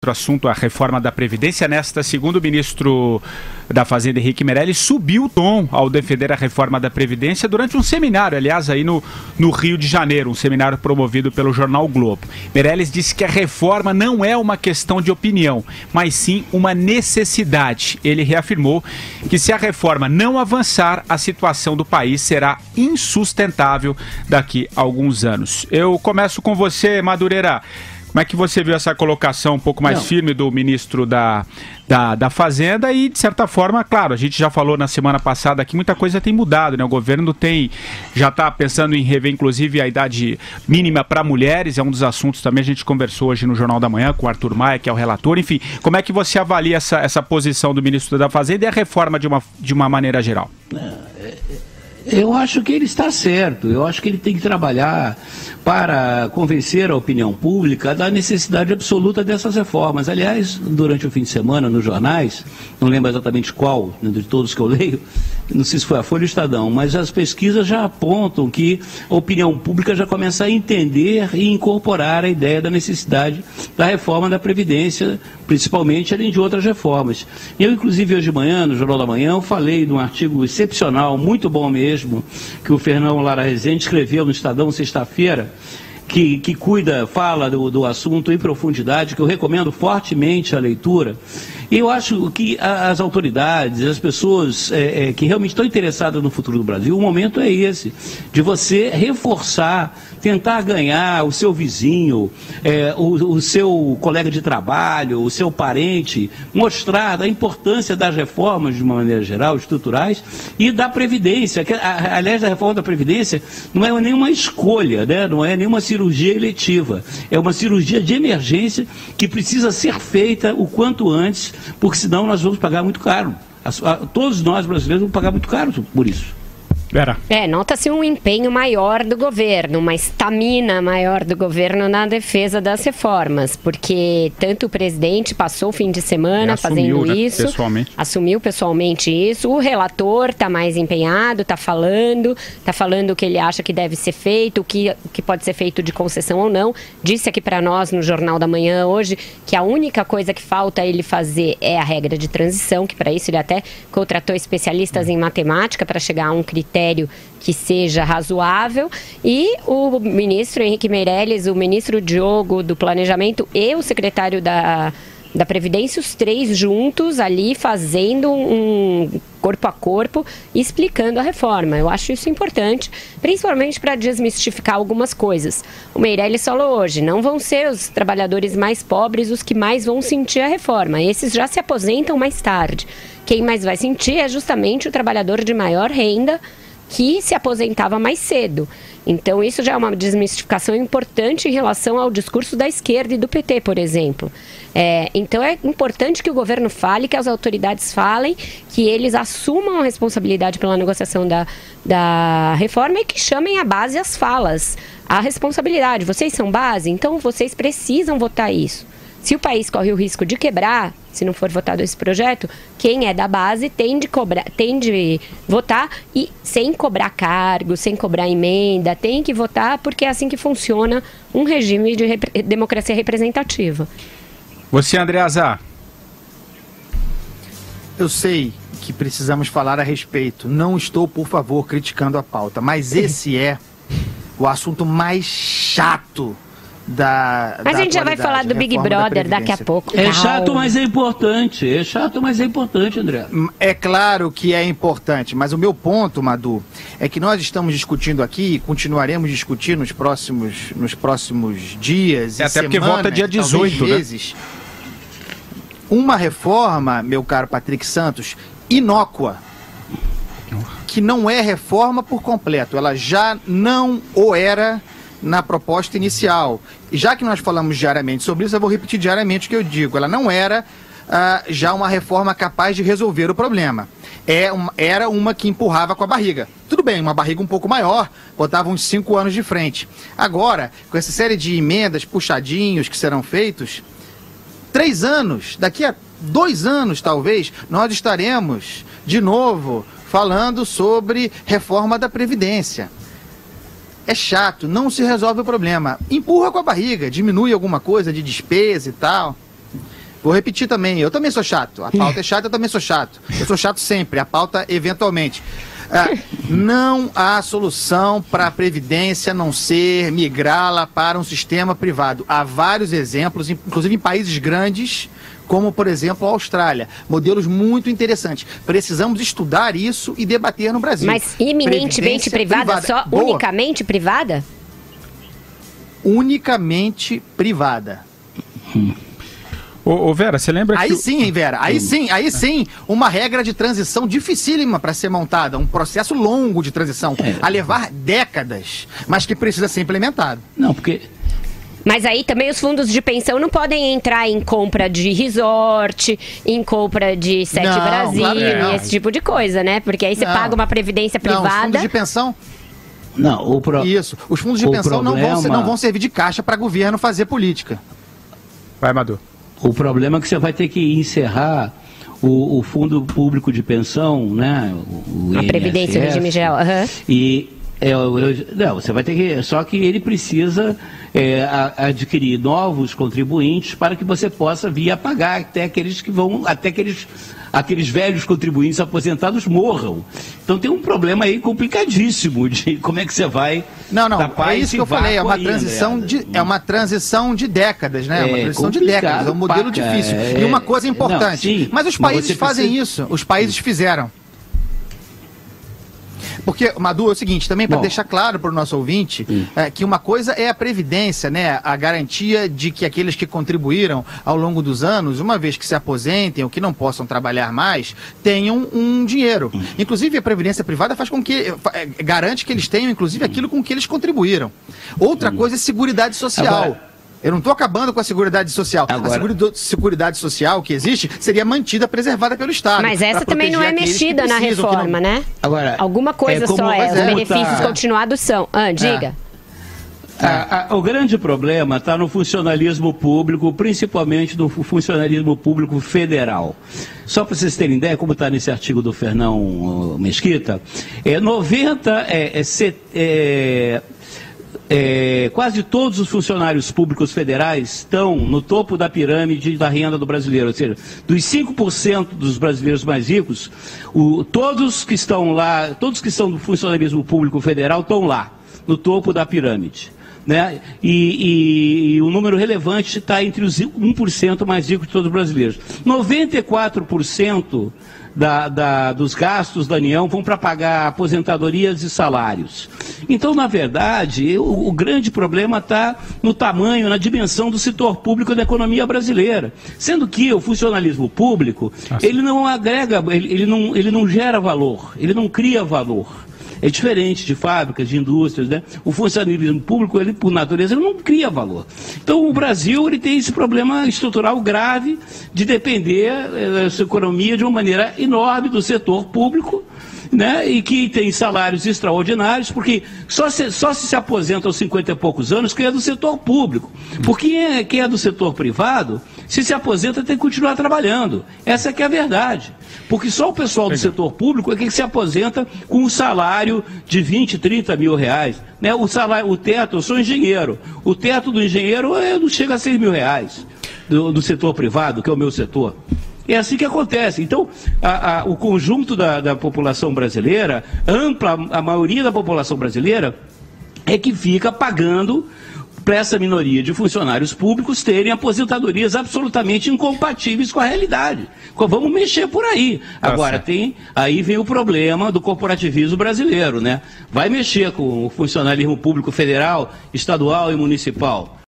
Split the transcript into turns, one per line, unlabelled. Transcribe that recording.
outro assunto, a reforma da Previdência. Nesta, segundo o ministro da Fazenda, Henrique Meirelles, subiu o tom ao defender a reforma da Previdência durante um seminário, aliás, aí no Rio de Janeiro, um seminário promovido pelo jornal O Globo. Meirelles disse que a reforma não é uma questão de opinião, mas sim uma necessidade. Ele reafirmou que se a reforma não avançar, a situação do país será insustentável daqui a alguns anos. Eu começo com você, Madureira. Como é que você viu essa colocação um pouco mais firme do ministro da Fazenda e, de certa forma, claro, a gente já falou na semana passada que muita coisa tem mudado, né? O governo já está pensando em rever, inclusive, a idade mínima para mulheres, é um dos assuntos também, a gente conversou hoje no Jornal da Manhã com o Arthur Maia, que é o relator. Enfim, como é que você avalia essa posição do ministro da Fazenda e a reforma de uma maneira geral?
Eu acho que ele está certo, eu acho que ele tem que trabalhar para convencer a opinião pública da necessidade absoluta dessas reformas. Aliás, durante o fim de semana, nos jornais, não lembro exatamente qual, de todos que eu leio, não sei se foi a Folha ou o Estadão, mas as pesquisas já apontam que a opinião pública já começa a entender e incorporar a ideia da necessidade da reforma da Previdência, principalmente, além de outras reformas. Eu, inclusive, hoje de manhã, no Jornal da Manhã, eu falei de um artigo excepcional, muito bom mesmo, que o Fernão Lara Rezende escreveu no Estadão sexta-feira, que fala do assunto em profundidade, que eu recomendo fortemente a leitura. E eu acho que as autoridades, as pessoas que realmente estão interessadas no futuro do Brasil, o momento é esse, de você reforçar, tentar ganhar o seu vizinho, o seu colega de trabalho, o seu parente, mostrar a importância das reformas, de uma maneira geral, estruturais, e da Previdência. Aliás, a reforma da Previdência não é nenhuma escolha, né? Não é nenhuma cirurgia eletiva, é uma cirurgia de emergência que precisa ser feita o quanto antes, porque senão nós vamos pagar muito caro. Todos nós brasileiros vamos pagar muito caro por isso.
Nota-se um empenho maior do governo, uma estamina maior do governo na defesa das reformas, porque tanto o presidente passou o fim de semana fazendo isso, assumiu pessoalmente isso, o relator está mais empenhado, está falando o que ele acha que deve ser feito, o que pode ser feito de concessão ou não. Disse aqui para nós no Jornal da Manhã hoje que a única coisa que falta ele fazer é a regra de transição, que para isso ele até contratou especialistas em matemática para chegar a um critério que seja razoável, e o ministro Henrique Meirelles, o ministro Diogo do Planejamento e o secretário da Previdência, os três juntos ali fazendo um corpo a corpo, explicando a reforma. Eu acho isso importante, principalmente para desmistificar algumas coisas. O Meirelles falou hoje, não vão ser os trabalhadores mais pobres os que mais vão sentir a reforma, esses já se aposentam mais tarde. Quem mais vai sentir é justamente o trabalhador de maior renda, que se aposentava mais cedo. Então isso já é uma desmistificação importante em relação ao discurso da esquerda e do PT, por exemplo. Então é importante que o governo fale, que as autoridades falem, que eles assumam a responsabilidade pela negociação da reforma e que chamem a base as falas, a responsabilidade. Vocês são base, então vocês precisam votar isso. Se o país corre o risco de quebrar, se não for votado esse projeto, quem é da base tem de votar e sem cobrar cargo, sem cobrar emenda, tem que votar porque é assim que funciona um regime de democracia representativa.
Você, André Azar.
Eu sei que precisamos falar a respeito. Não estou, por favor, criticando a pauta, mas esse é o assunto mais chato
Mas a gente já vai falar do Big Brother daqui a pouco.
É chato, mas é importante. É chato, mas é importante, André.
É claro que é importante, mas o meu ponto, Madu, é que nós estamos discutindo aqui e continuaremos discutindo nos próximos dias e
até
semanas,
porque volta dia 18,
vezes, uma reforma, meu caro Patrick Santos, inócua, que não é reforma por completo. Ela já não o era na proposta inicial. E já que nós falamos diariamente sobre isso, eu vou repetir diariamente o que eu digo. Ela não era já uma reforma capaz de resolver o problema. Era uma que empurrava com a barriga. Tudo bem, uma barriga um pouco maior, botava uns 5 anos de frente. Agora, com essa série de emendas, puxadinhos que serão feitos, 3 anos, daqui a 2 anos talvez, nós estaremos de novo falando sobre reforma da Previdência. É chato, não se resolve o problema. Empurra com a barriga, diminui alguma coisa de despesa e tal. Vou repetir também, eu também sou chato. A pauta é chata, eu também sou chato. Eu sou chato sempre, a pauta eventualmente. Não há solução para a Previdência a não ser migrá-la para um sistema privado. Há vários exemplos, inclusive em países grandes, como, por exemplo, a Austrália. Modelos muito interessantes. Precisamos estudar isso e debater no Brasil.
Mas eminentemente privada? Só
Boa.
Unicamente privada?
Unicamente privada.
Ô Vera, você lembra
aí sim, hein, Vera? Aí sim, uma regra de transição dificílima para ser montada, um processo longo de transição, a levar décadas, mas que precisa ser implementado.
Não, porque...
Mas aí também os fundos de pensão não podem entrar em compra de resort, em compra de Sete Brasil, claro esse tipo de coisa, né? Porque aí você paga uma previdência privada...
Não, os fundos de pensão...
Não,
Isso, os fundos de pensão não vão servir de caixa para governo fazer política.
Vai, Madu.
O problema é que você vai ter que encerrar o Fundo Público de Pensão, né?
A Previdência, o regime geral.
E não, você vai ter que... Só que ele precisa adquirir novos contribuintes para que você possa vir a pagar até aqueles velhos contribuintes aposentados morram. Então tem um problema aí complicadíssimo de como é que você vai...
Não, é isso que eu falei, é uma transição de décadas, né? É uma transição de décadas, é um modelo difícil. E uma coisa importante, mas os países fazem isso, os países fizeram. Porque, Madu, é o seguinte, também para deixar claro para o nosso ouvinte, que uma coisa é a Previdência, né? A garantia de que aqueles que contribuíram ao longo dos anos, uma vez que se aposentem ou que não possam trabalhar mais, tenham um dinheiro. Inclusive, a Previdência Privada faz com que garante que eles tenham, inclusive, aquilo com que eles contribuíram. Outra coisa é Seguridade Social.
Agora,
eu não estou acabando com a Seguridade Social. A Seguridade Social que existe seria mantida, preservada pelo Estado.
Mas essa também não é mexida na reforma, né?
Agora,
alguma coisa só é. Os benefícios continuados são. Diga.
O grande problema está no funcionalismo público, principalmente no funcionalismo público federal. Só para vocês terem ideia, como está nesse artigo do Fernão Mesquita, quase todos os funcionários públicos federais estão no topo da pirâmide da renda do brasileiro, ou seja, dos 5% dos brasileiros mais ricos, todos que estão lá, todos que são do funcionalismo público federal estão lá, no topo da pirâmide. Né? E o número relevante está entre os 1% mais ricos de todos os brasileiros. 94% dos gastos da União vão para pagar aposentadorias e salários. Então, na verdade, o grande problema está no tamanho, na dimensão do setor público da economia brasileira. Sendo que o funcionalismo público, ele não agrega, ele não gera valor, ele não cria valor. É diferente de fábricas, de indústrias, né? O funcionalismo público, ele, por natureza, ele não cria valor. Então, o Brasil ele tem esse problema estrutural grave de depender da sua economia de uma maneira enorme do setor público, né? E que tem salários extraordinários, porque só se aposenta aos 50 e poucos anos quem é do setor público. Porque quem é do setor privado, se aposenta tem que continuar trabalhando. Essa que é a verdade. Porque só o pessoal do setor público é que se aposenta com um salário de 20, 30 mil reais. Né? O teto, eu sou engenheiro, o teto do engenheiro não chega a 6 mil reais do setor privado, que é o meu setor. É assim que acontece. Então, o conjunto da população brasileira, a maioria da população brasileira, é que fica pagando para essa minoria de funcionários públicos terem aposentadorias absolutamente incompatíveis com a realidade. Vamos mexer por aí. Agora, aí vem o problema do corporativismo brasileiro, né? Vai mexer com o funcionalismo público federal, estadual e municipal.